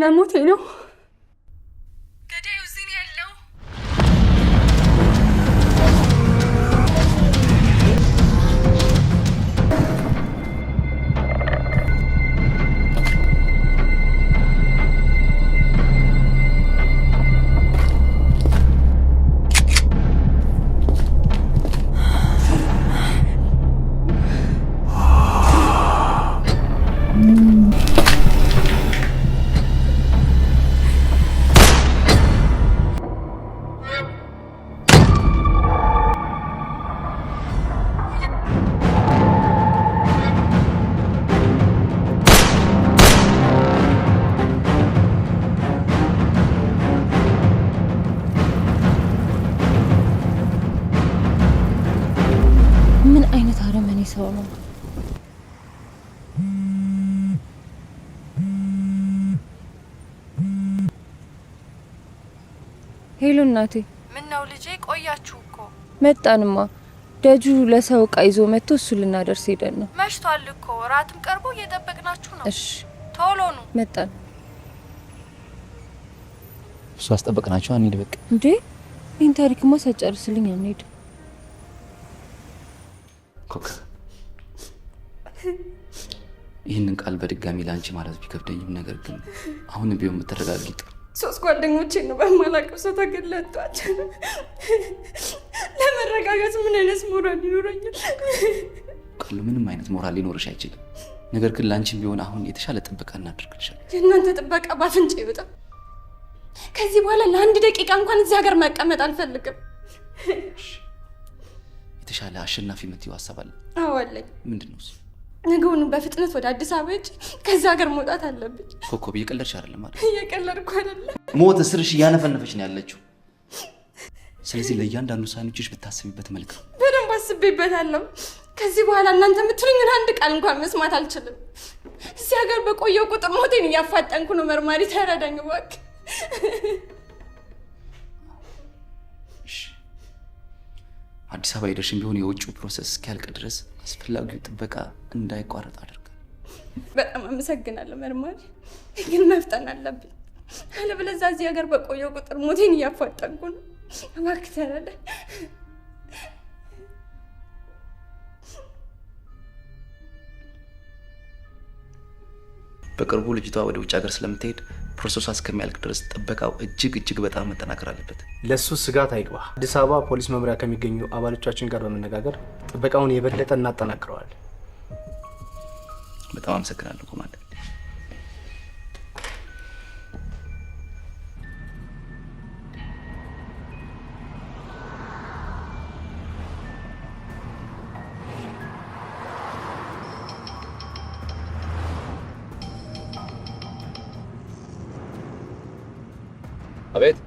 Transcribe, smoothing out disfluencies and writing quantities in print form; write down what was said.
ለሞቴ ነው። ሰው ነው። ሄሎ እናቴ። ምን ነው ልጄ ቆያችሁ እኮ። መጣንማ። ደጁ ለሰው ዕቃ ይዞ መጥቶ እሱ ልናደርስ ሄደን ነው። መሽቷል እኮ ራትም ቀርቦ እየጠበቅናችሁ ነው። እሺ ቶሎ ነው። መጣን። እሱ አስጠበቅናችሁ አንሄድ በቃ። እንዴ ይህን ታሪክማ ሳጨርስልኝ አንሄድ። ኮካ ይህንን ቃል በድጋሚ ላንቺ ማለት ቢከብደኝም ነገር ግን አሁን ቢሆን የምትረጋግጥ 3 ጓደኞቼን ነው በማላውቀው ሰው ተገለጧቸው። ለመረጋጋት ምን አይነት ሞራል ይኖረኛል? ቃሉ ምንም አይነት ሞራል ሊኖርሽ አይችልም። ነገር ግን ላንቺም ቢሆን አሁን የተሻለ ጥበቃ እናደርግልሻለን። የእናንተ ጥበቃ ባፍንጭ ይወጣ። ከዚህ በኋላ ለአንድ ደቂቃ እንኳን እዚህ ሀገር መቀመጥ አልፈልግም። የተሻለ አሸናፊ የምትይው ሀሳብ አለ? አዎ አለኝ። ምንድነው እሱ? ነገውን በፍጥነት ወደ አዲስ አበባ ሄጄ ከዛ ሀገር መውጣት አለብኝ። ኮኮብ እየቀለድሽ አይደለም ማለት? እየቀለድኩ አይደለም። ሞት እስርሽ እያነፈነፈች ነው ያለችው። ስለዚህ ለእያንዳንዱ ውሳኔዎችሽ ብታስቢበት መልካም። በደንብ አስቤበታለሁ። ከዚህ በኋላ እናንተ የምትሉኝን አንድ ቃል እንኳን መስማት አልችልም። እዚህ ሀገር በቆየው ቁጥር ሞቴን እያፋጠንኩ ነው። መርማሪ ተረዳኝ እባክህ። አዲስ አበባ ሄደሽም ቢሆን የውጭው ፕሮሰስ እስኪያልቅ ድረስ አስፈላጊው ጥበቃ እንዳይቋረጥ አድርጋ። በጣም አመሰግናለሁ መርማሪ፣ ግን መፍጠን አለብኝ። አለበለዚያ እዚህ ሀገር በቆየው ቁጥር ሞቴን እያፋጠንኩ ነው። እባክህ ተረዳኝ። በቅርቡ ልጅቷ ወደ ውጭ ሀገር ስለምትሄድ ፕሮሰሷ እስከሚያልቅ ድረስ ጥበቃው እጅግ በጣም መጠናከር አለበት። ለሱ ስጋት አይግባ። አዲስ አበባ ፖሊስ መምሪያ ከሚገኙ አባሎቻችን ጋር በመነጋገር ጥበቃውን የበለጠ እናጠናክረዋል። በጣም አመሰግናለሁ ኮማንደር። አቤት